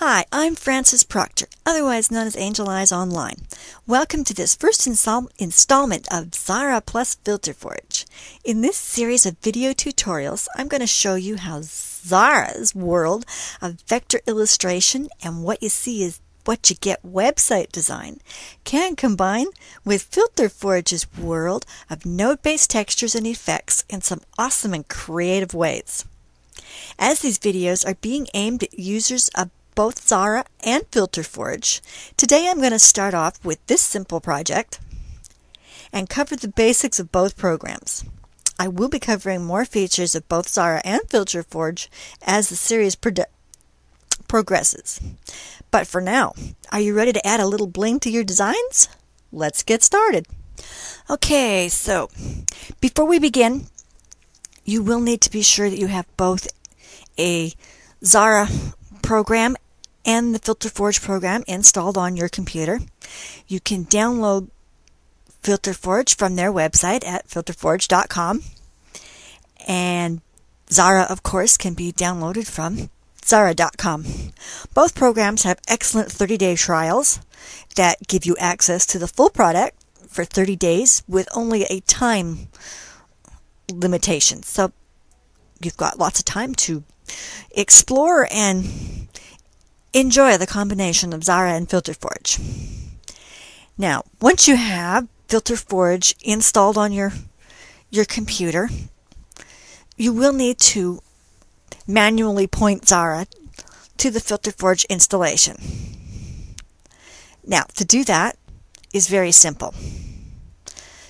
Hi, I'm Frances Proctor, otherwise known as Angel Eyes Online. Welcome to this first installment of Xara Plus Filter Forge. In this series of video tutorials, I'm going to show you how Xara's world of vector illustration and what you see is what you get website design can combine with Filter Forge's world of node-based textures and effects in some awesome and creative ways. As these videos are being aimed at users of both Xara and Filter Forge, today I'm going to start off with this simple project and cover the basics of both programs. I will be covering more features of both Xara and Filter Forge as the series progresses. But for now, are you ready to add a little bling to your designs? Let's get started. Okay, so before we begin, you will need to be sure that you have both a Xara program and the Filter Forge program installed on your computer. You can download Filter Forge from their website at filterforge.com, and Xara, of course, can be downloaded from Xara.com. Both programs have excellent 30-day trials that give you access to the full product for 30 days with only a time limitation. So you've got lots of time to explore and enjoy the combination of Xara and Filter Forge. Now, once you have Filter Forge installed on your computer, you will need to manually point Xara to the Filter Forge installation. Now, to do that is very simple.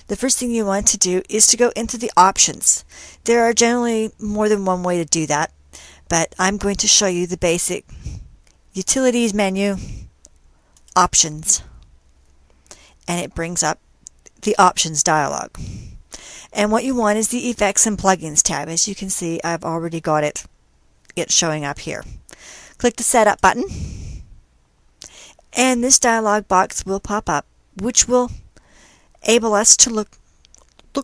The first thing you want to do is to go into the options. There are generally more than one way to do that, but I'm going to show you the basic Utilities menu, Options, and it brings up the Options dialog. And what you want is the Effects and Plugins tab. As you can see, I've already got it showing up here. Click the Setup button, and this dialog box will pop up, which will enable us to look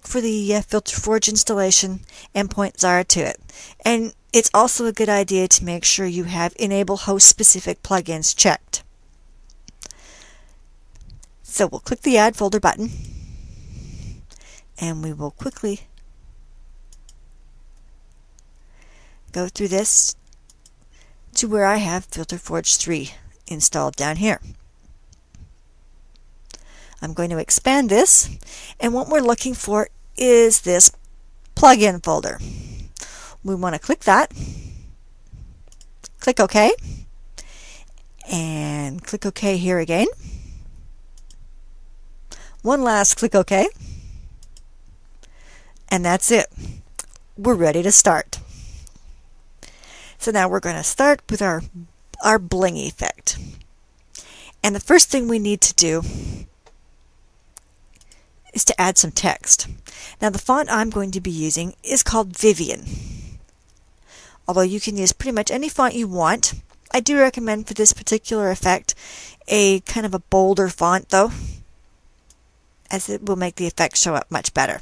for the Filter Forge installation and point Xara to it. And it's also a good idea to make sure you have Enable Host-Specific Plugins checked. So we'll click the Add Folder button, and we will quickly go through this to where I have Filter Forge 3 installed down here. I'm going to expand this, and what we're looking for is this plugin folder. We want to click that, click OK, and click OK here again. One last click OK, and that's it. We're ready to start. So now we're going to start with our bling effect. And the first thing we need to do is to add some text. Now the font I'm going to be using is called Vivian. Although you can use pretty much any font you want. I do recommend for this particular effect a kind of a bolder font though, as it will make the effect show up much better.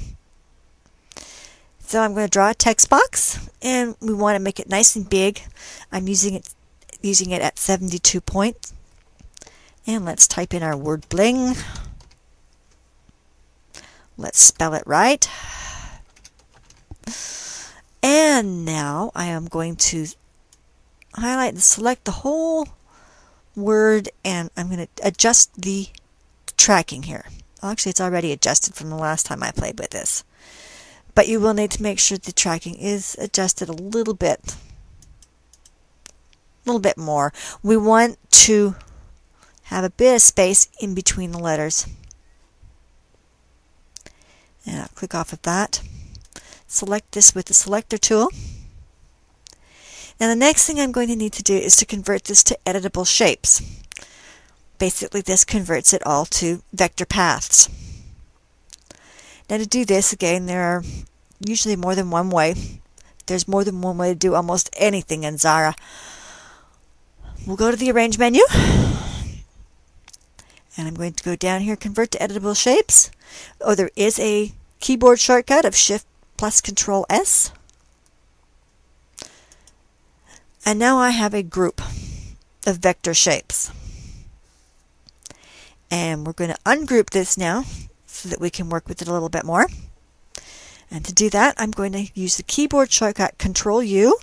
So I'm going to draw a text box, and we want to make it nice and big. I'm using it at 72 points. And let's type in our word bling. Let's spell it right. And now I am going to highlight and select the whole word, and I'm going to adjust the tracking here. Actually, it's already adjusted from the last time I played with this. But you will need to make sure the tracking is adjusted a little bit more. We want to have a bit of space in between the letters. And I'll click off of that. Select this with the selector tool. Now the next thing I'm going to need to do is to convert this to editable shapes. Basically, this converts it all to vector paths. Now to do this, again, there are usually more than one way. There's more than one way to do almost anything in Xara. We'll go to the Arrange menu, and I'm going to go down here, Convert to Editable Shapes. Oh, there is a keyboard shortcut of Shift plus Control S. And now I have a group of vector shapes. And we're going to ungroup this now so that we can work with it a little bit more. And to do that, I'm going to use the keyboard shortcut Control U,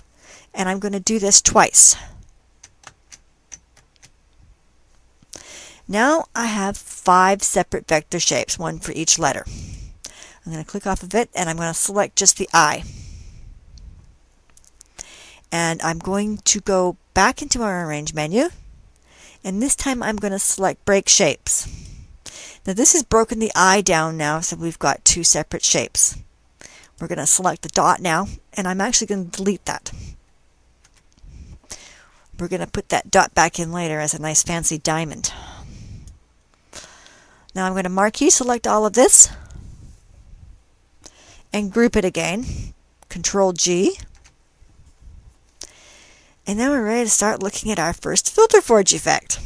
and I'm going to do this twice. Now I have 5 separate vector shapes, one for each letter. I'm going to click off of it, and I'm going to select just the I. And I'm going to go back into our Arrange menu, and this time I'm going to select Break Shapes. Now this has broken the I down now, so we've got 2 separate shapes. We're going to select the dot now, and I'm actually going to delete that. We're going to put that dot back in later as a nice fancy diamond. Now I'm going to marquee select all of this and group it again. Control G. And now we're ready to start looking at our first Filter Forge effect.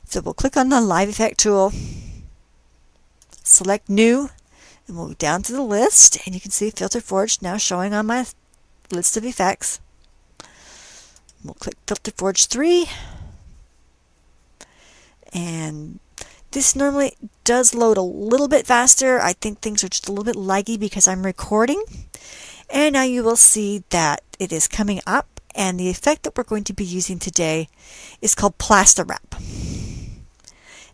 So we'll click on the Live Effect tool, select New, and we'll go down to the list, and you can see Filter Forge now showing on my list of effects. We'll click Filter Forge 3, and this normally does load a little bit faster. I think things are just a little bit laggy because I'm recording. And now you will see that it is coming up, and the effect that we're going to be using today is called Plaster Wrap.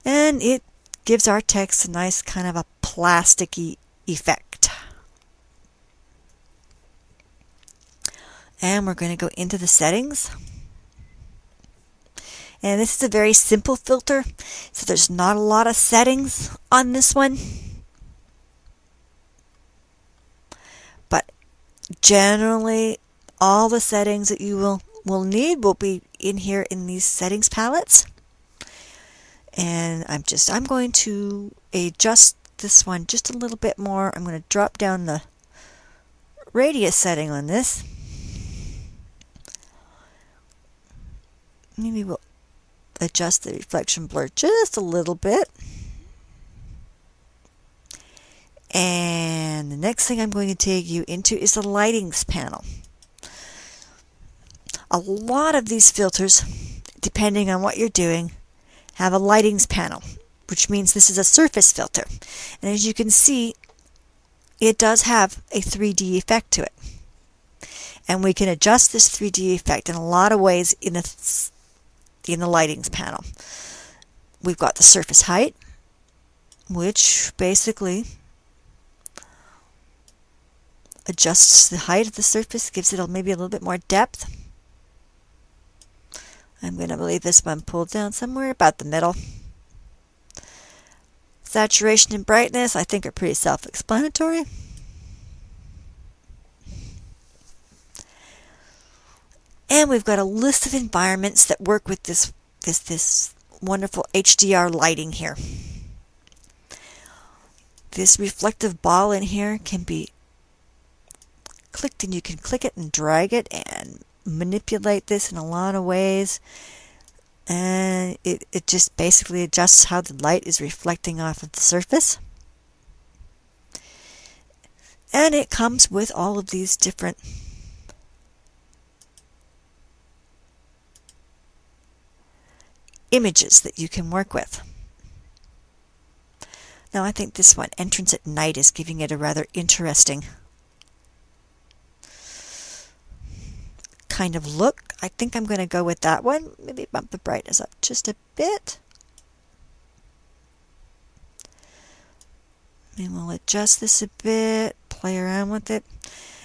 And it gives our text a nice kind of a plasticky effect. And we're going to go into the settings. And this is a very simple filter, so there's not a lot of settings on this one. But generally, all the settings that you will need will be in here in these settings palettes. And I'm going to adjust this one just a little bit more. I'm going to drop down the radius setting on this. Maybe we'll adjust the reflection blur just a little bit. And the next thing I'm going to take you into is the lightings panel. A lot of these filters, depending on what you're doing, have a lightings panel, which means this is a surface filter. And as you can see, it does have a 3D effect to it. And we can adjust this 3D effect in a lot of ways in the lightings panel. We've got the surface height, which basically adjusts the height of the surface, gives it maybe a little bit more depth. I'm going to leave this one pulled down somewhere about the middle. Saturation and brightness, I think, are pretty self-explanatory. And we've got a list of environments that work with this wonderful HDR lighting here. This reflective ball in here can be clicked, and you can click it and drag it and manipulate this in a lot of ways. And it just basically adjusts how the light is reflecting off of the surface. And it comes with all of these different images that you can work with. Now I think this one, Entrance at Night, is giving it a rather interesting kind of look. I think I'm going to go with that one. Maybe bump the brightness up just a bit. And we'll adjust this a bit, play around with it.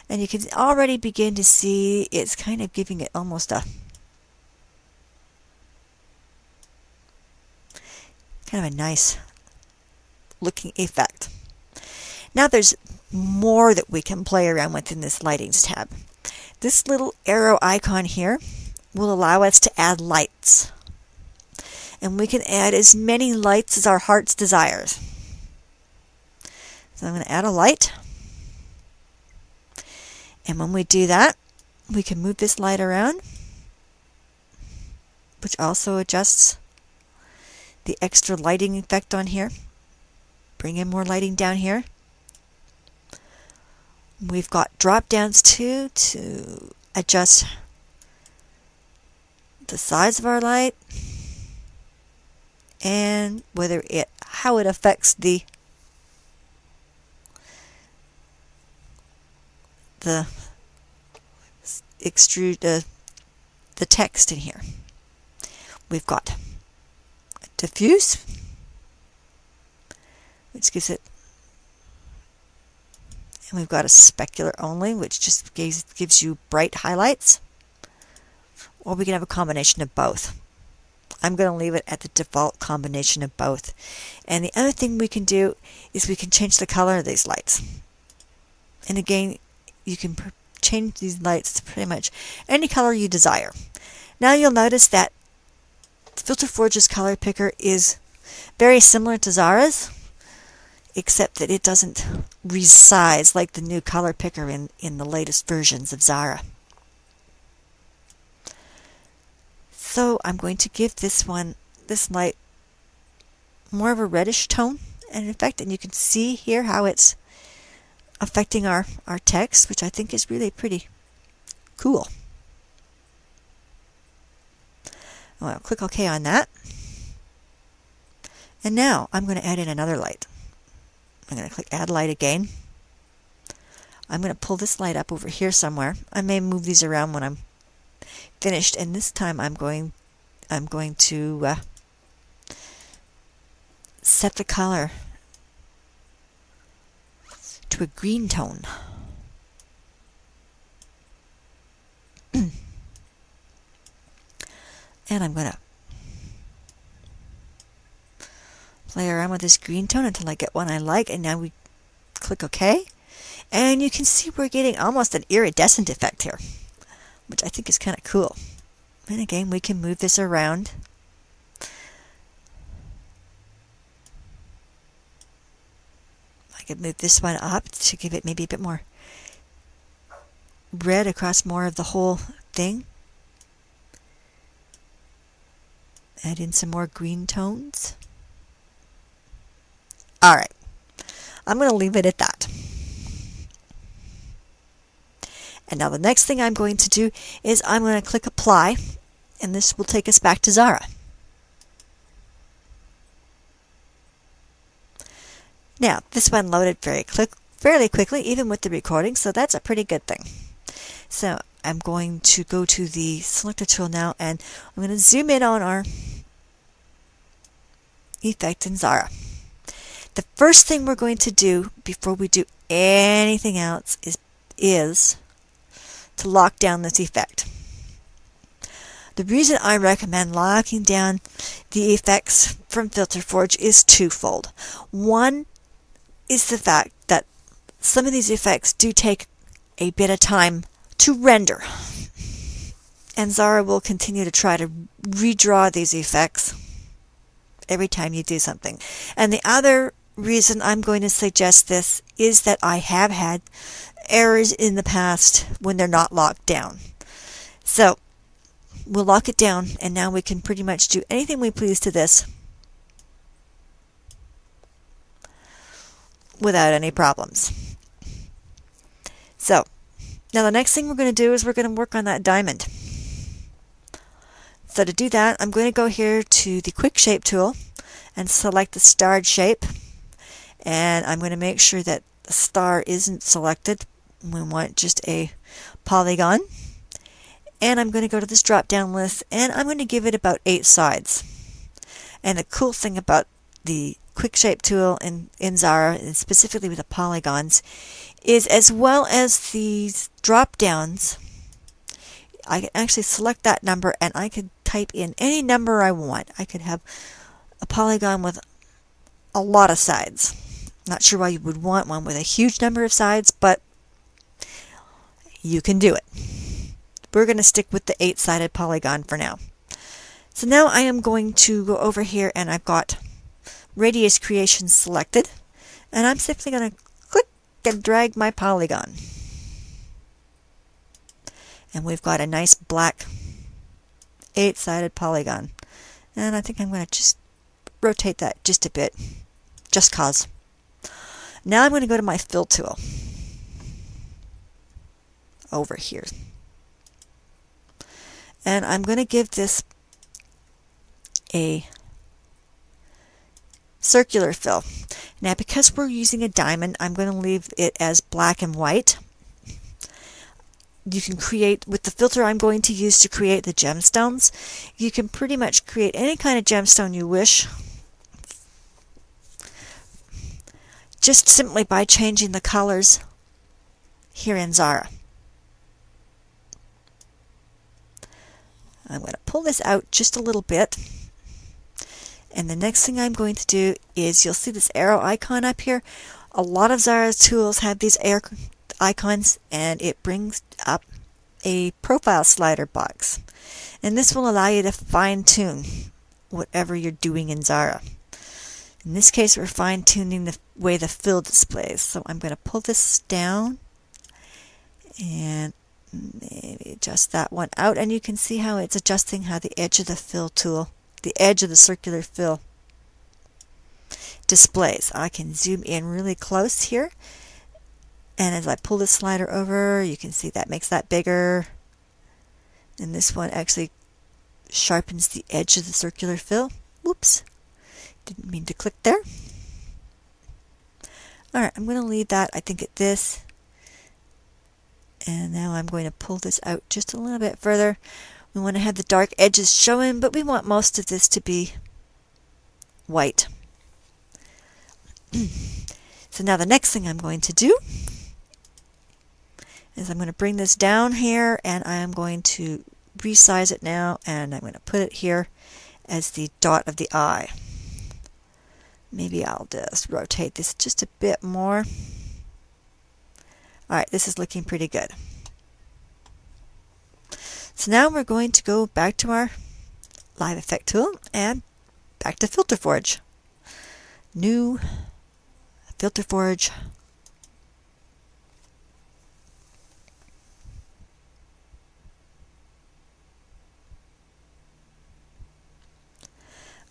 And you can already begin to see it's kind of giving it almost a kind of a nice looking effect. Now there's more that we can play around with in this lightings tab. This little arrow icon here will allow us to add lights. And we can add as many lights as our heart's desires. So I'm going to add a light. And when we do that, we can move this light around, which also adjusts the extra lighting effect on here. Bring in more lighting down here. We've got drop downs too to adjust the size of our light and how it affects the extrude the text in here. We've got diffuse, which gives it, and we've got a specular only, which just gives you bright highlights, or we can have a combination of both. I'm going to leave it at the default combination of both. And the other thing we can do is we can change the color of these lights. And again, you can change these lights to pretty much any color you desire. Now you'll notice that FilterForge's color picker is very similar to Xara's, except that it doesn't resize like the new color picker in the latest versions of Xara. So I'm going to give this light more of a reddish tone and effect, and you can see here how it's affecting our text, which I think is really pretty cool. I'll click OK on that. And now I'm going to add in another light. I'm going to click Add Light again. I'm going to pull this light up over here somewhere. I may move these around when I'm finished, and this time I'm going to set the color to a green tone. And I'm going to play around with this green tone until I get one I like, and now we click OK. And you can see we're getting almost an iridescent effect here, which I think is kind of cool. And again, we can move this around. I could move this one up to give it maybe a bit more red across more of the whole thing. Add in some more green tones. Alright, I'm going to leave it at that. And now the next thing I'm going to do is I'm going to click Apply, and this will take us back to Xara. Now, this one loaded fairly quickly, even with the recording, so that's a pretty good thing. So I'm going to go to the Selector tool now, and I'm going to zoom in on our effect in Xara. The first thing we're going to do before we do anything else is to lock down this effect. The reason I recommend locking down the effects from FilterForge is twofold. One is the fact that some of these effects do take a bit of time to render, and Xara will continue to try to redraw these effects every time you do something. And the other reason I'm going to suggest this is that I have had errors in the past when they're not locked down. So we'll lock it down, and now we can pretty much do anything we please to this without any problems. So now the next thing we're going to do is we're going to work on that diamond. So to do that, I'm going to go here to the Quick Shape tool and select the starred shape, and I'm going to make sure that the star isn't selected. We want just a polygon, and I'm going to go to this drop down list, and I'm going to give it about 8 sides. And the cool thing about the Quick Shape tool in Xara, and specifically with the polygons, is as well as these drop downs, I can actually select that number and I could type in any number I want. I could have a polygon with a lot of sides. Not sure why you would want one with a huge number of sides, but you can do it. We're going to stick with the 8-sided polygon for now. So now I am going to go over here, and I've got Radius Creation selected, and I'm simply going to click and drag my polygon. And we've got a nice black 8-sided polygon. And I think I'm going to just rotate that just a bit, just cause. Now I'm going to go to my Fill tool over here. And I'm going to give this a circular fill. Now, because we're using a diamond, I'm going to leave it as black and white. You can create, with the filter I'm going to use to create the gemstones, you can pretty much create any kind of gemstone you wish, just simply by changing the colors here in Xara. I'm going to pull this out just a little bit. And the next thing I'm going to do is, you'll see this arrow icon up here. A lot of Xara's tools have these air icons, and it brings up a profile slider box. And this will allow you to fine-tune whatever you're doing in Xara. In this case, we're fine-tuning the way the fill displays. So I'm going to pull this down and maybe adjust that one out. And you can see how it's adjusting how the edge of the fill tool, the edge of the circular fill, displays. I can zoom in really close here, and as I pull the slider over, you can see that makes that bigger, and this one actually sharpens the edge of the circular fill. Whoops, didn't mean to click there. Alright, I'm going to leave that, I think, at this, and now I'm going to pull this out just a little bit further. We want to have the dark edges showing, but we want most of this to be white. So now the next thing I'm going to do is I'm going to bring this down here, and I'm going to resize it now, and I'm going to put it here as the dot of the eye. Maybe I'll just rotate this just a bit more. Alright, this is looking pretty good. So now we're going to go back to our Live Effect tool and back to Filter Forge. New Filter Forge.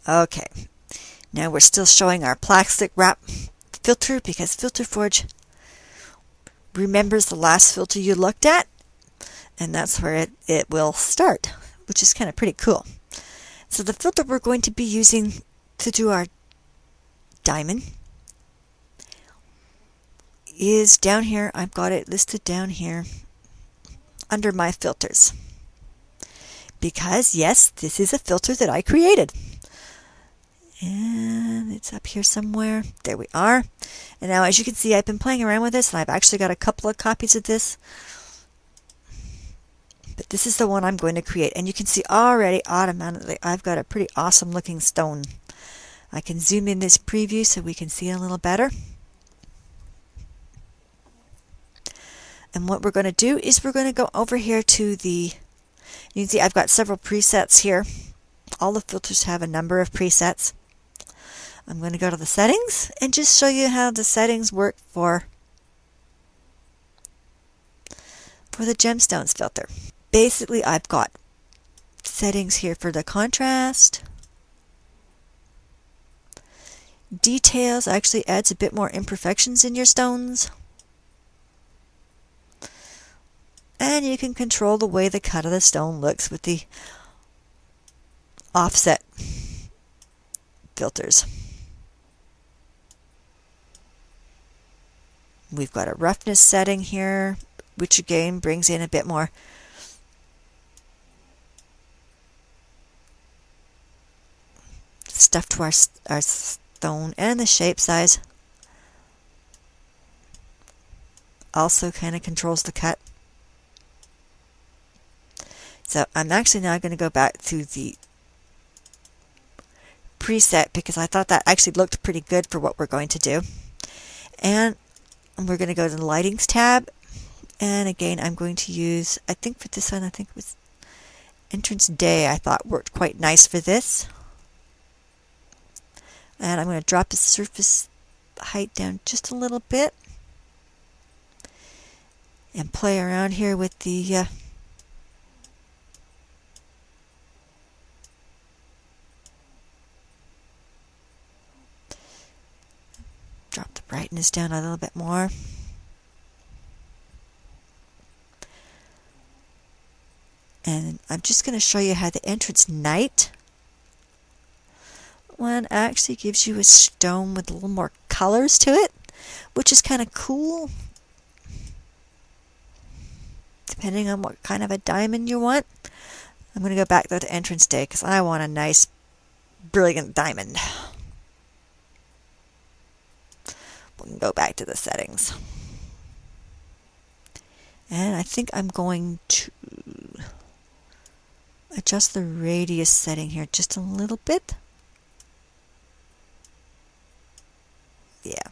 Okay, now we're still showing our plastic wrap filter because Filter Forge remembers the last filter you looked at, and that's where it will start, which is kind of pretty cool. So the filter we're going to be using to do our diamond is down here. I've got it listed down here under my filters, because yes, this is a filter that I created. And it's up here somewhere. There we are. And now, as you can see, I've been playing around with this, and I've actually got a couple of copies of this. But this is the one I'm going to create. And you can see already, automatically, I've got a pretty awesome looking stone. I can zoom in this preview so we can see it a little better. And what we're going to do is we're going to go over here to the... You can see I've got several presets here. All the filters have a number of presets. I'm going to go to the settings and just show you how the settings work for the gemstones filter. Basically, I've got settings here for the contrast. Details actually adds a bit more imperfections in your stones. And you can control the way the cut of the stone looks with the offset filters. We've got a roughness setting here, which again brings in a bit more stuff to our stone, and the shape size also kind of controls the cut. So I'm actually now going to go back to the preset because I thought that actually looked pretty good for what we're going to do. And we're going to go to the Lightings tab, and again I'm going to use, I think for this one, I think it was Entrance Day, I thought worked quite nice for this. And I'm going to drop the surface height down just a little bit and play around here with the drop the brightness down a little bit more. And I'm just going to show you how the entrance night one actually gives you a stone with a little more colors to it, which is kind of cool, depending on what kind of a diamond you want. I'm going to go back to the entrance day because I want a nice, brilliant diamond. We can go back to the settings. And I think I'm going to adjust the radius setting here just a little bit. Yeah.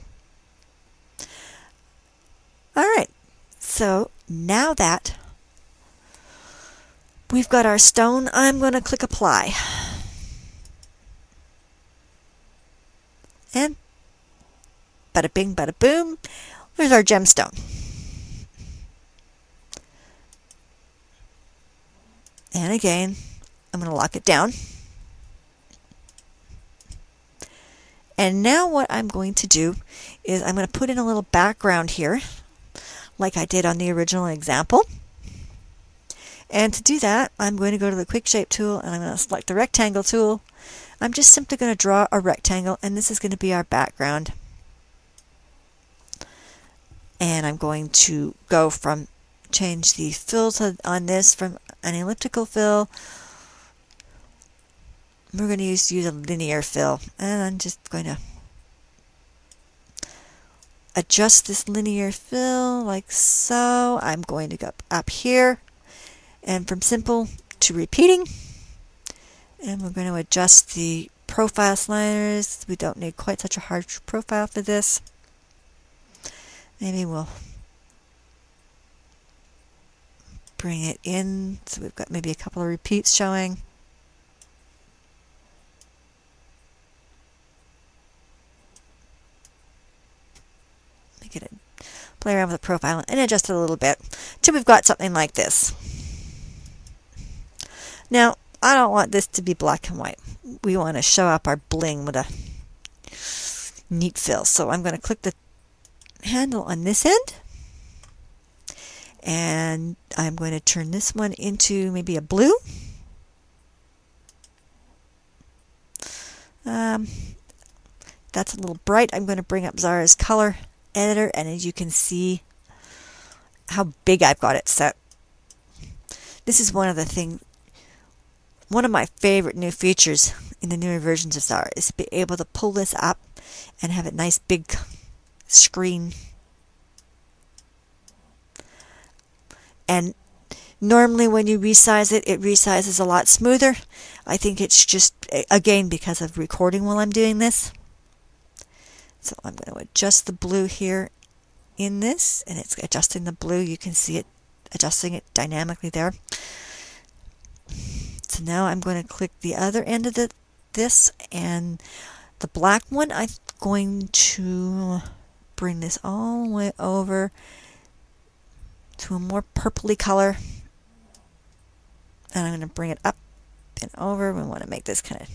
Alright, so now that we've got our stone, I'm going to click apply. And bada bing, bada boom, there's our gemstone. And again, I'm going to lock it down. And now what I'm going to do is I'm going to put in a little background here, like I did on the original example. And to do that, I'm going to go to the Quick Shape tool and I'm going to select the Rectangle tool. I'm just simply going to draw a rectangle, and this is going to be our background. And I'm going to go from, change the fill on this from an elliptical fill. We're going to use a linear fill, and I'm just going to adjust this linear fill like so. I'm going to go up here and from simple to repeating, and we're going to adjust the profile sliders. We don't need quite such a hard profile for this. Maybe we'll bring it in so we've got maybe a couple of repeats showing. Get it, play around with the profile and adjust it a little bit till we've got something like this. Now, I don't want this to be black and white. We want to show up our bling with a neat fill. So I'm going to click the handle on this end, and I'm going to turn this one into maybe a blue. That's a little bright. I'm going to bring up Xara's color editor, and as you can see how big I've got it set. This is one of my favorite new features in the newer versions of Xara, is to be able to pull this up and have a nice big screen. And normally when you resize it, it resizes a lot smoother. I think it's just, again, because of recording while I'm doing this. So I'm going to adjust the blue here in this, and it's adjusting the blue. You can see it adjusting it dynamically there. So now I'm going to click the other end of this, and the black one, I'm going to bring this all the way over to a more purpley color. And I'm going to bring it up and over. We want to make this kind of,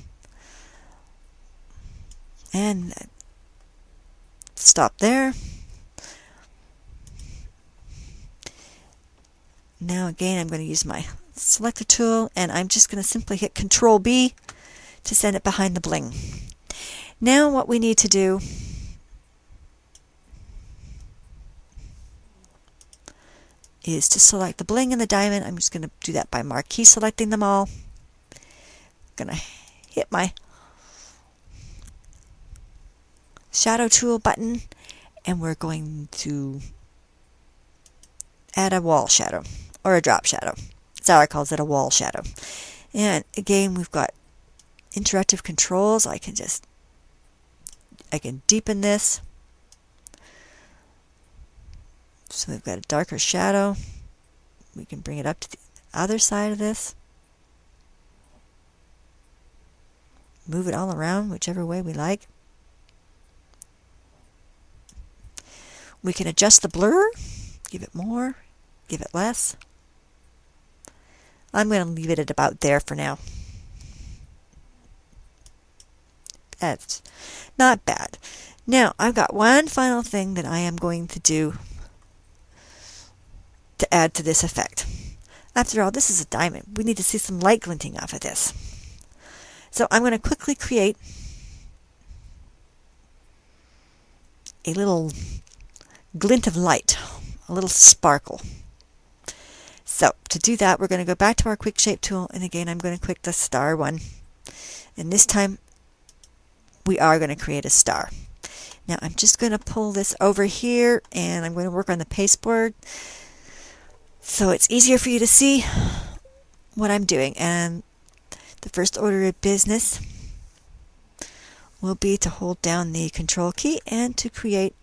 and stop there. Now again, I'm going to use my selector tool, and I'm just going to simply hit Control B to send it behind the bling. Now what we need to do is to select the bling and the diamond. I'm just going to do that by marquee selecting them all. I'm going to hit my shadow tool button, and we're going to add a wall shadow or a drop shadow. Xara calls it a wall shadow. And again, we've got interactive controls. I can deepen this. So we've got a darker shadow. We can bring it up to the other side of this. Move it all around whichever way we like. We can adjust the blur, give it more, give it less. I'm going to leave it at about there for now. That's not bad. Now, I've got one final thing that I am going to do to add to this effect. After all, this is a diamond. We need to see some light glinting off of this. So I'm going to quickly create a little glint of light, a little sparkle. So to do that, we're going to go back to our quick shape tool, and again I'm going to click the star one, and this time we are going to create a star. Now I'm just going to pull this over here, and I'm going to work on the pasteboard so it's easier for you to see what I'm doing. And the first order of business will be to hold down the control key and to create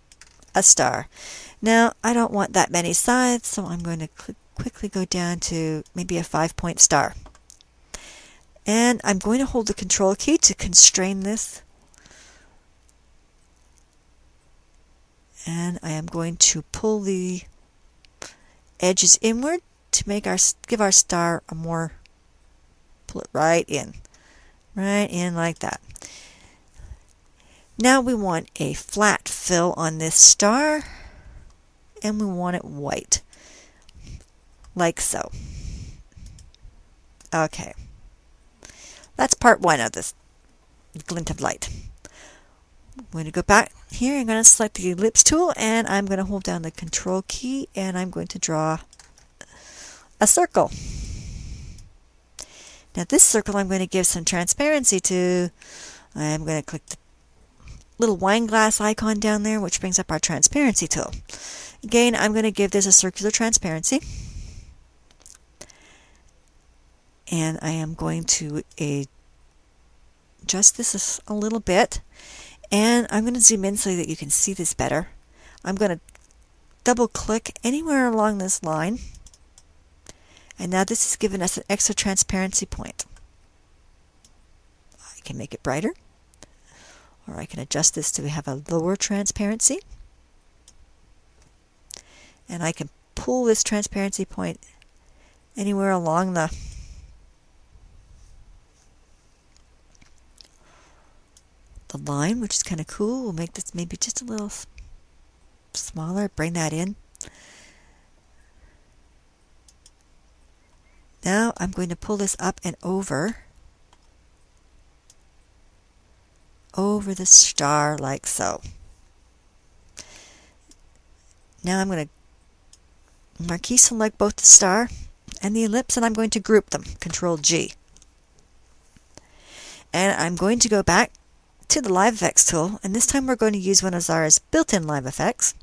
a star. Now I don't want that many sides, so I'm going to quickly go down to maybe a 5-point star. And I'm going to hold the control key to constrain this. And I am going to pull the edges inward to give our star a more, pull it right in like that. Now we want a flat fill on this star, and we want it white, like so. Okay, that's part one of this glint of light. I'm going to go back here. I'm going to select the ellipse tool, and I'm going to hold down the control key, and I'm going to draw a circle. Now this circle I'm going to give some transparency to. I'm going to click the little wine glass icon down there, which brings up our transparency tool. Again, I'm going to give this a circular transparency, and I am going to adjust this a little bit. And I'm going to zoom in so that you can see this better. I'm going to double click anywhere along this line. And now this has given us an extra transparency point. I can make it brighter, or I can adjust this to have a lower transparency. And I can pull this transparency point anywhere along the line, which is kind of cool. We'll make this maybe just a little smaller, bring that in. Now I'm going to pull this up and over the star like so. Now I'm going to marquee select both the star and the ellipse, and I'm going to group them, Control G. And I'm going to go back to the Live Effects tool, and this time we're going to use one of Xara's built-in live effects.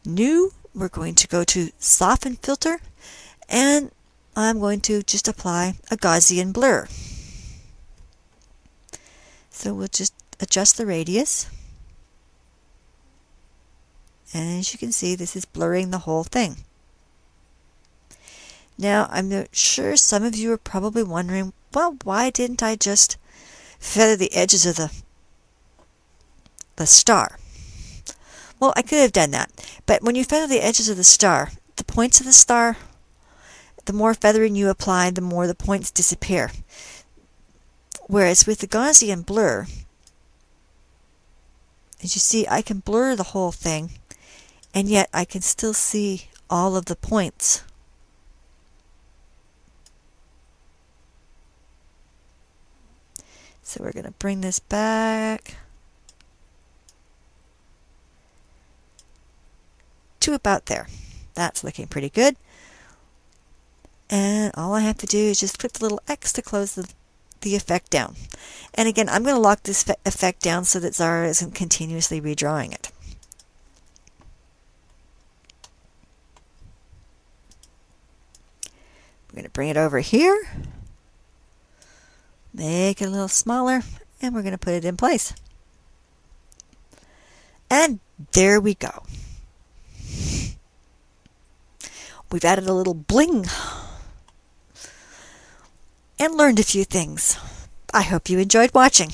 New, we're going to go to Soften Filter, and I'm going to just apply a Gaussian blur. So we'll just adjust the radius, and as you can see, this is blurring the whole thing. Now I'm sure some of you are probably wondering, well, why didn't I just feather the edges of the star? Well, I could have done that, but when you feather the edges of the star, the points of the star, the more feathering you apply, the more the points disappear. Whereas with the Gaussian blur, as you see, I can blur the whole thing, and yet I can still see all of the points. So we're going to bring this back to about there. That's looking pretty good. And all I have to do is just click the little X to close the effect down. And again, I'm going to lock this effect down so that Xara isn't continuously redrawing it. We're going to bring it over here. Make it a little smaller, and we're going to put it in place. And there we go. We've added a little bling and learned a few things. I hope you enjoyed watching.